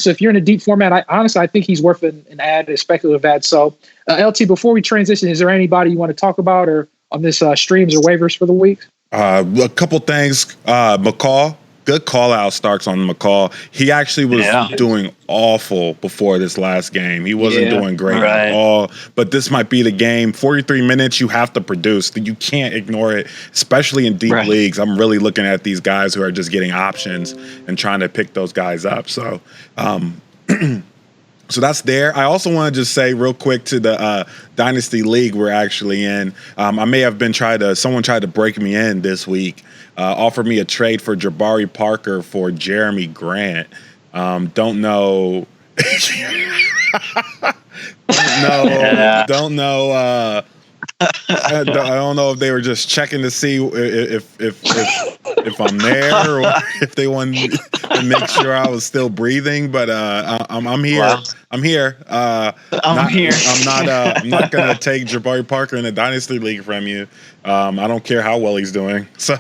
So if you're in a deep format, I think he's worth an ad, a speculative ad. So LT, before we transition, is there anybody you want to talk about or on this streams or waivers for the week? A couple things. McCall. Good call out, Starks, on McCall. He actually was doing awful before this last game. He wasn't doing great at all. But this might be the game. 43 minutes, you have to produce. You can't ignore it, especially in deep leagues. I'm really looking at these guys who are just getting options and trying to pick those guys up. So, so that's there. I also want to just say real quick to the Dynasty League we're actually in. I may have been someone tried to break me in this week. Offered me a trade for Jabari Parker for Jeremy Grant. Don't know. Don't know. I don't know if they were just checking to see if I'm there or if they wanted to make sure I was still breathing. But I'm here. Wow. I'm here. I'm not gonna take Jabari Parker in the Dynasty League from you. I don't care how well he's doing. So,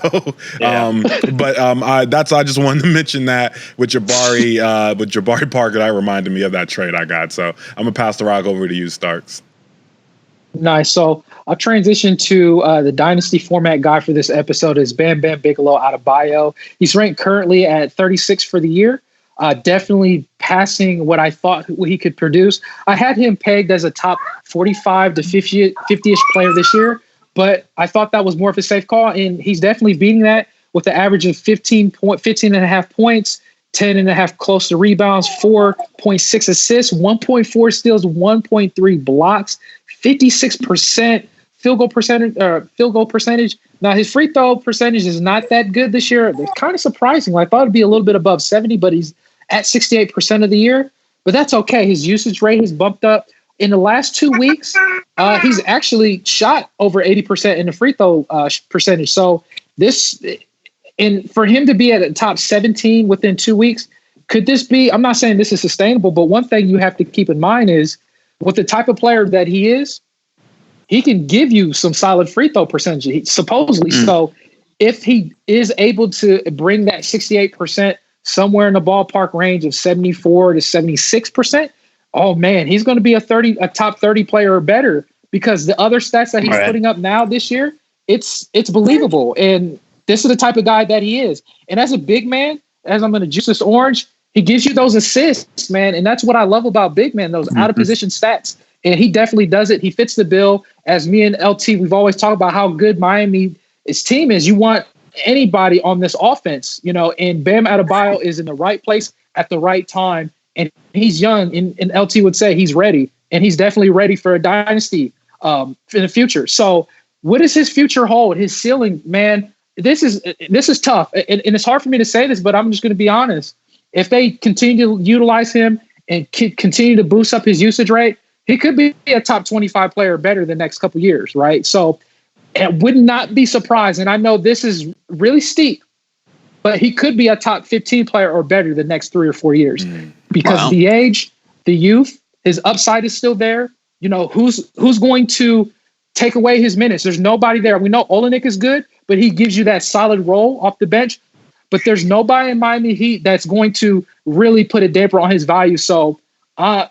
I just wanted to mention that with Jabari Parker, that reminded me of that trade I got. So I'm gonna pass the rock over to you, Starks. Nice. So I'll transition to the Dynasty format guy for this episode is Bam Bam Bigelow out of Bio. He's ranked currently at 36 for the year. Definitely passing what I thought he could produce. I had him pegged as a top 45 to 50-ish player this year, but I thought that was more of a safe call, and he's definitely beating that with the average of 15 and a half points, 10 and a half close to rebounds, 4.6 assists, 1.4 steals, 1.3 blocks, 56% field goal percentage. Now his free throw percentage is not that good this year. It's kind of surprising. I thought it'd be a little bit above 70, but he's at 68% of the year. But that's okay. His usage rate has bumped up. In the last 2 weeks, he's actually shot over 80% in the free throw percentage. So and for him to be at a top 17 within 2 weeks, could this be? I'm not saying this is sustainable, but one thing you have to keep in mind is with the type of player that he is, he can give you some solid free throw percentage, supposedly. So if he is able to bring that 68% somewhere in the ballpark range of 74 to 76%, oh man, he's going to be a top 30 player or better, because the other stats that he's putting up now this year, it's believable. And this is the type of guy that he is. And as a big man, as I'm going to juice this orange, he gives you those assists, man. And that's what I love about big men, those out of position stats. And he definitely does it. He fits the bill. As me and LT, we've always talked about how good Miami's team is. You want anybody on this offense, and Bam Adebayo is in the right place at the right time. And he's young, and LT would say he's ready. And he's definitely ready for a dynasty in the future. So what does his future hold? His ceiling, man, this is tough. And it's hard for me to say this, but I'm just going to be honest. If they continue to utilize him and continue to boost up his usage rate, he could be a top 25 player better the next couple of years, right? So it would not be surprised. And I know this is really steep, but he could be a top 15 player or better the next 3 or 4 years because the age, the youth, his upside is still there. Who's going to take away his minutes? There's nobody there. We know Olenek is good, but he gives you that solid role off the bench. But there's nobody in Miami Heat that's going to really put a damper on his value. So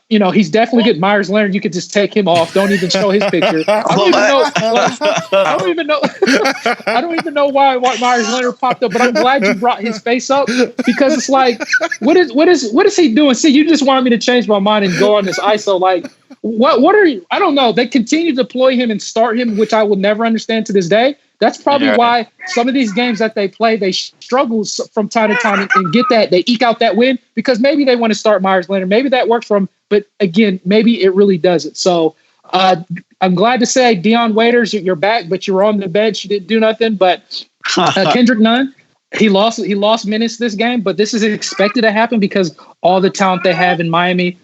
He's definitely good. Myers Leonard, you could just take him off. Don't even show his picture. I don't even know. I don't even know why Myers Leonard popped up, but I'm glad you brought his face up because it's like, what is he doing? See, you just wanted me to change my mind and go on this ISO. Like, what are you? I don't know. They continue to deploy him and start him, which I will never understand to this day. That's probably why some of these games that they play, they struggle from time to time and get that. They eke out that win because maybe they want to start Myers Leonard. Maybe that works for them. But again, maybe it really doesn't. So I'm glad to say, Dion Waiters, you're back, but you were on the bench. You didn't do nothing. But Kendrick Nunn, he lost minutes this game, but this is expected to happen because all the talent they have in Miami.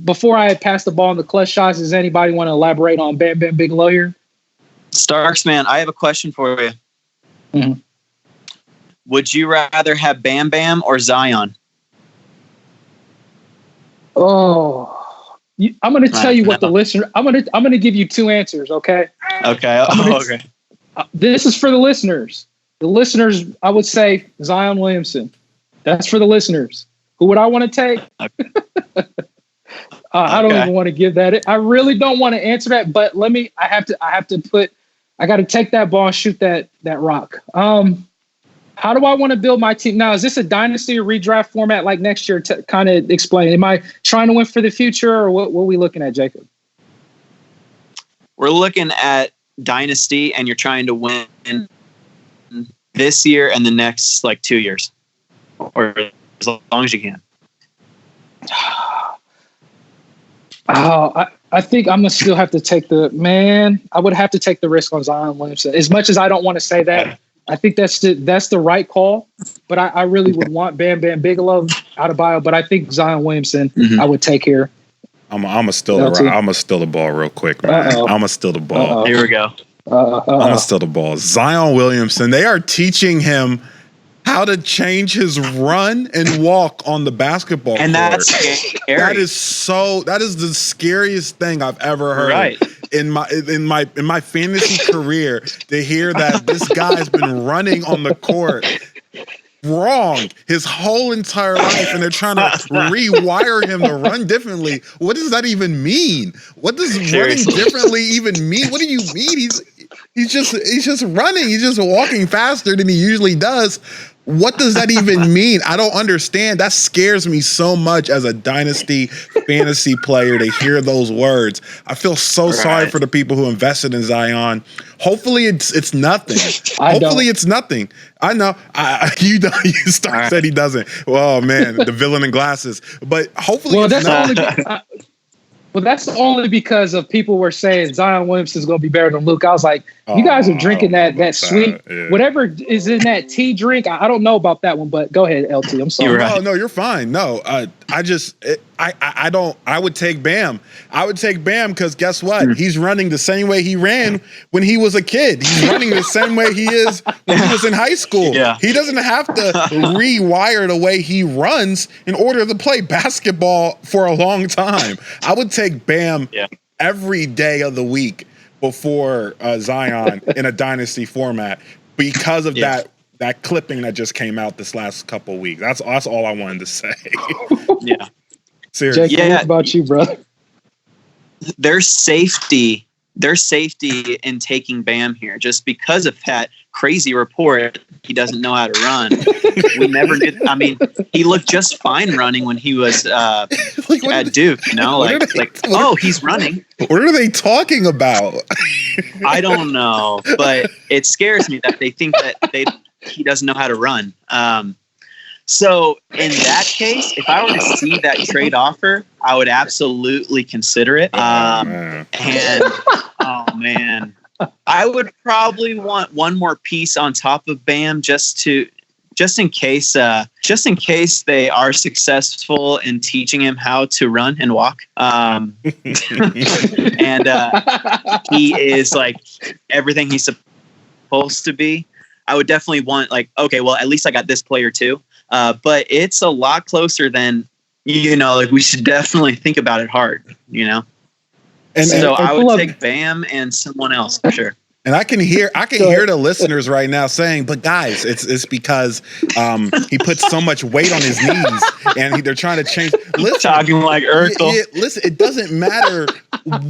Before I pass the ball on the clutch shots, does anybody want to elaborate on Bam Bam Bigelow here? Starks, man, I have a question for you. Mm-hmm. Would you rather have Bam Bam or Zion? Oh, I'm going to tell you what the listener. I'm going to give you two answers. Okay. Okay. Okay. This is for the listeners. The listeners, I would say Zion Williamson. That's for the listeners. Who would I want to take? Okay. I don't even want to give that. I really don't want to answer that. But I got to take that ball and shoot that rock. How do I want to build my team? Now, is this a dynasty or redraft format like next year? Kind of explain. Am I trying to win for the future or what are we looking at, Jacob? We're looking at dynasty and you're trying to win this year and the next 2 years or as long as you can. I think I'm going to still have to take I would have to take the risk on Zion Williamson. As much as I don't want to say that, I think that's the right call, but I really would want Bam Bam Bigelow out of bio, but I think Zion Williamson I would take here. I'm gonna steal the ball real quick, man. I'm gonna steal the ball. Here we go. I'm gonna steal the ball. Zion Williamson, they are teaching him how to change his run and walk on the basketball court. And that's scary. That is the scariest thing I've ever heard. Right. In my fantasy career, to hear that this guy's been running on the court wrong his whole entire life, and they're trying to rewire him to run differently. What does that even mean? What does running differently even mean? What do you mean? He's just running. He's just walking faster than he usually does. What does that even mean? I don't understand. That scares me so much as a dynasty fantasy player to hear those words. I feel so sorry for the people who invested in Zion. Hopefully it's nothing. Hopefully it's nothing. I know. Said he doesn't. Oh man, the villain in glasses. But hopefully it's nothing. Well, that's only because of people were saying Zion Williamson's going to be better than Luke. I was like, you guys are drinking that sweet, whatever is in that tea drink. I don't know about that one, but go ahead, LT. I'm sorry. No, you're fine. No, I would take Bam. I would take Bam because guess what? He's running the same way he ran when he was a kid. He's running the same way he is when he was in high school. Yeah. He doesn't have to rewire the way he runs in order to play basketball for a long time. I would take Bam every day of the week before Zion in a dynasty format because of that clipping that just came out this last couple weeks. That's all I wanted to say. Yeah. Seriously. Jake, what about you, brother? There's safety in taking Bam here just because of that crazy report. He doesn't know how to run. We never did. I mean, he looked just fine running when he was at Duke. He's running. What are they talking about? I don't know, but it scares me that they think that he doesn't know how to run. So in that case, if I were to see that trade offer, I would absolutely consider it. And oh man, I would probably want one more piece on top of Bam just in case they are successful in teaching him how to run and walk. And he is like everything he's supposed to be. I would definitely want at least I got this player too. But it's a lot closer than, we should definitely think about it hard, And so I would take Bam and someone else for sure. And I can hear the listeners right now saying, "But guys, it's because he puts so much weight on his knees, and they're trying to change." Listen, talking like Urkel. Listen, it doesn't matter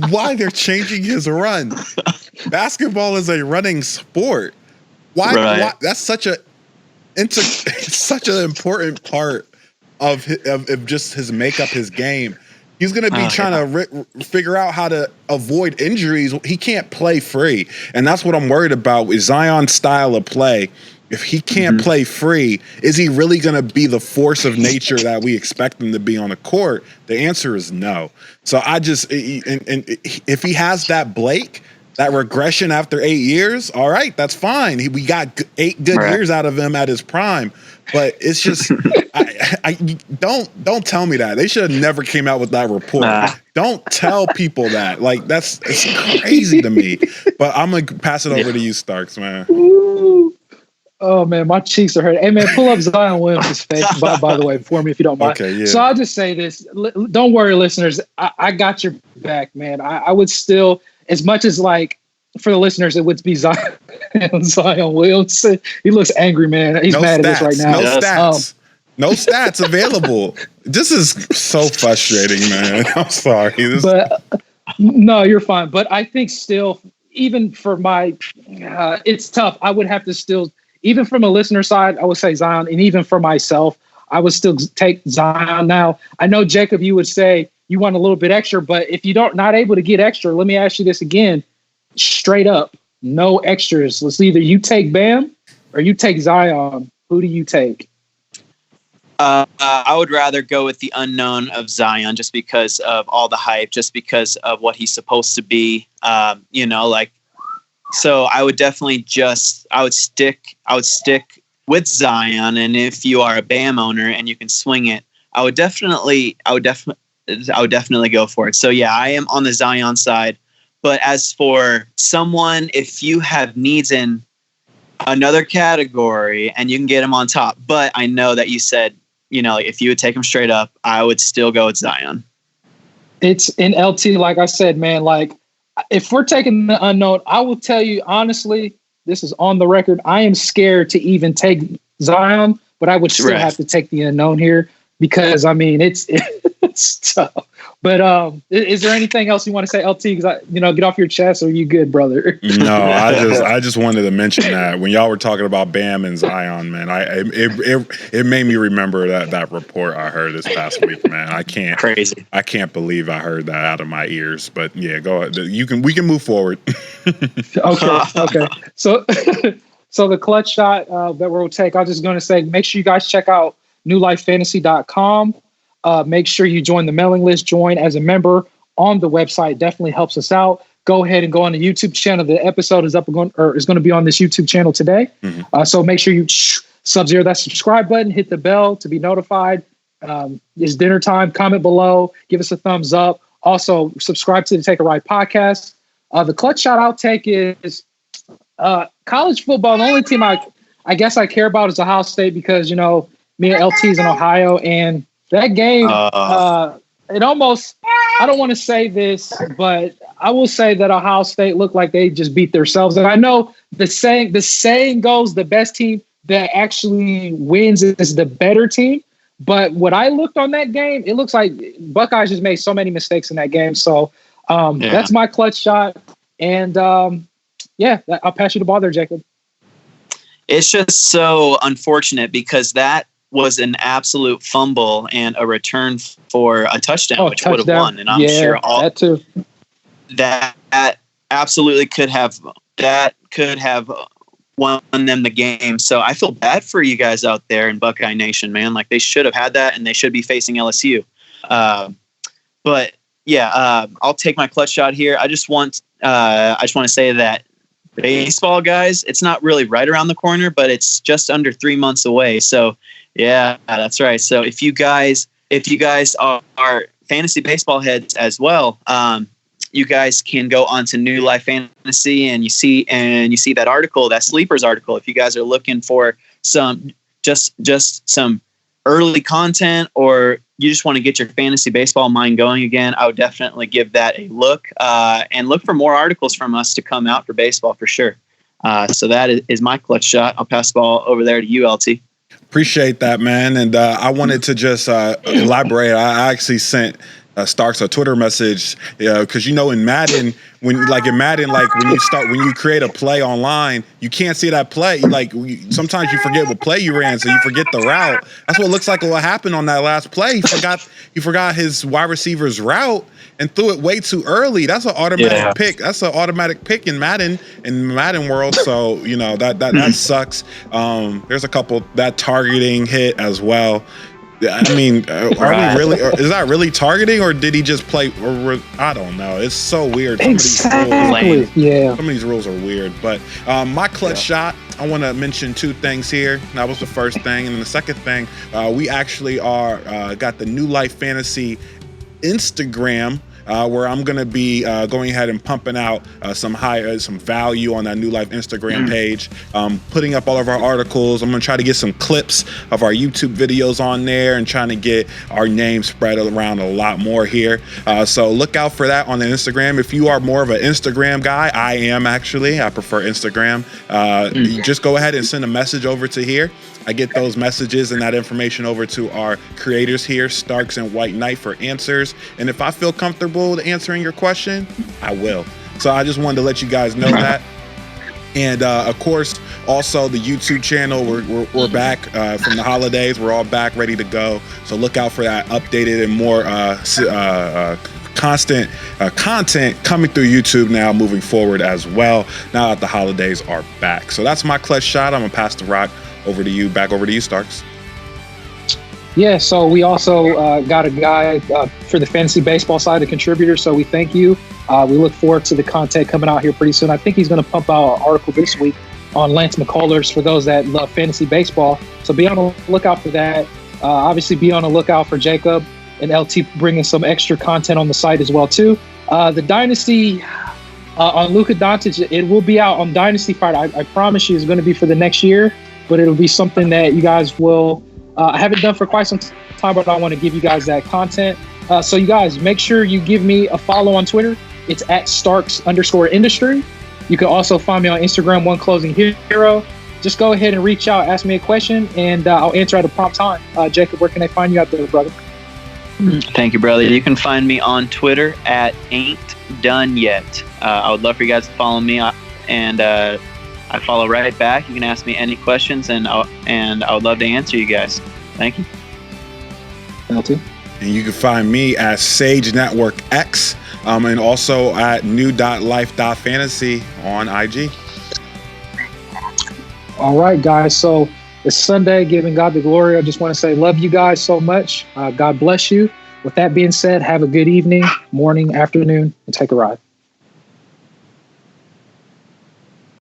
why they're changing his run. Basketball is a running sport. Why that's such an important part of just his makeup, his game. He's going to be trying to figure out how to avoid injuries. He can't play free. And that's what I'm worried about with Zion's style of play. If he can't play free, is he really going to be the force of nature that we expect him to be on the court? The answer is no. So and if he has that that regression after 8 years, all right, that's fine. We got 8 good years out of him at his prime. But it's just, I don't tell me that. They should have never came out with that report. Nah. Don't tell people that. Like it's crazy to me. But I'm gonna pass it over to you, Starks, man. Ooh. Oh man, my cheeks are hurting. Hey man, pull up Zion Williams' face by the way for me if you don't mind. Okay, yeah. So I'll just say this: don't worry, listeners. I got your back, man. I would still, as much as like. For the listeners, it would be Zion Williams. He looks angry, man. He's mad at us right now. No stats available. This is so frustrating, man. I'm sorry. But no, you're fine. But I think still, even for my, it's tough. I would have to still, even from a listener side, I would say Zion. And even for myself, I would still take Zion now. I know, Jacob, you would say you want a little bit extra. But if you not able to get extra, let me ask you this again. Straight up, no extras. Let's either you take Bam or you take Zion. Who do you take? I would rather go with the unknown of Zion just because of all the hype, just because of what he's supposed to be. So I would definitely I would stick with Zion. And if you are a Bam owner and you can swing it, I would definitely go for it. So yeah, I am on the Zion side. But as for someone, if you have needs in another category and you can get him on top, but I know that you said, if you would take him straight up, I would still go with Zion. It's in LT, like I said, man, like if we're taking the unknown, I will tell you, honestly, this is on the record. I am scared to even take Zion, but I would still have to take the unknown here because, I mean, it's tough. But is there anything else you want to say, LT? Because get off your chest. Or are you good, brother? No, I just wanted to mention that when y'all were talking about Bam and Zion, man, it made me remember that report I heard this past week, man. I can't believe I heard that out of my ears. But yeah, go ahead. We can move forward. Okay. So the clutch shot that we'll take, I'm just going to say, make sure you guys check out newlifefantasy.com. Make sure you join the mailing list, join as a member on the website. Definitely helps us out. Go ahead and go on the YouTube channel. The episode is is going to be on this YouTube channel today. Mm-hmm. So make sure you sub-zero that subscribe button, hit the bell to be notified. It's dinner time. Comment below. Give us a thumbs up. Also, subscribe to the Take a Ride podcast. The clutch shot outtake is college football. The only team I guess I care about is Ohio State because, me and LT's in Ohio and that game, it almost, I don't want to say this, but I will say that Ohio State looked like they just beat themselves. And I know the saying goes, the best team that actually wins is the better team. But what I looked on that game, it looks like Buckeyes just made so many mistakes in that game. So that's my clutch shot. And I'll pass you the ball there, Jacob. It's just so unfortunate because that was an absolute fumble and a return for a touchdown, which would have won. And I'm sure that too. That absolutely could have won them the game. So I feel bad for you guys out there in Buckeye Nation, man. Like they should have had that and they should be facing LSU. But yeah, I'll take my clutch shot here. I just want to say that baseball, guys, it's not really right around the corner, but it's just under 3 months away. So yeah, that's right. So if you guys are fantasy baseball heads as well, you guys can go onto New Life Fantasy and you see that article, that sleepers article. If you guys are looking for some just some early content, or you just want to get your fantasy baseball mind going again, I would definitely give that a look, and look for more articles from us to come out for baseball for sure. So that is my clutch shot. I'll pass the ball over there to you, LT. Appreciate that, man. And I wanted to just elaborate. I actually sent Starks a Twitter message, because in Madden, when you create a play online, you can't see that play. Sometimes you forget what play you ran, so you forget the route. That's what looks like what happened on that last play. He forgot his wide receiver's route and threw it way too early. That's an automatic pick. That's an automatic pick in Madden world. So that sucks. There's a couple that targeting hit as well. I mean, are we really? Is that really targeting, or did he just play? I don't know. It's so weird. Some of these rules are weird. But my clutch shot, I want to mention two things here. That was the first thing, and then the second thing, we actually got the New Life Fantasy Instagram, where I'm going to be going ahead and pumping out some value on that New Life Instagram page, putting up all of our articles. I'm going to try to get some clips of our YouTube videos on there and trying to get our name spread around a lot more here. So look out for that on the Instagram. If you are more of an Instagram guy, I am actually. I prefer Instagram. You just go ahead and send a message over to here. I get those messages and that information over to our creators here, Starks and White Knight, for answers. And if I feel comfortable with answering your question, I will. So I just wanted to let you guys know that. And of course, also the YouTube channel, we're back from the holidays. We're all back, ready to go. So look out for that updated and more constant content coming through YouTube now, moving forward as well, now that the holidays are back. So that's my clutch shot. I'm going to pass the rock back over to you, Starks. Yeah, so we also got a guy for the fantasy baseball side, a contributor, so we thank you. We look forward to the content coming out here pretty soon. I think he's going to pump out an article this week on Lance McCullers for those that love fantasy baseball. So be on the lookout for that. Obviously, be on the lookout for Jacob and LT bringing some extra content on the site as well, too. The Dynasty on Luka Doncic, it will be out on Dynasty Friday. I promise you it's going to be for the next year, but it'll be something that you guys will I haven't done for quite some time, but I want to give you guys that content. So you guys, make sure you give me a follow on Twitter. It's at Starks_industry. You can also find me on Instagram, One Closing Hero. Just go ahead and reach out, ask me a question, and I'll answer at a prompt time. Jacob, where can they find you out there, brother? Thank you, brother. You can find me on Twitter at AintDoneYet. I would love for you guys to follow me, and I follow right back. You can ask me any questions, and I would love to answer you guys. Thank you. LT? And you can find me at Sage Network X, and also at new.life.fantasy on IG. All right, guys. So it's Sunday, giving God the glory. I just want to say, love you guys so much. God bless you. With that being said, have a good evening, morning, afternoon, and take a ride.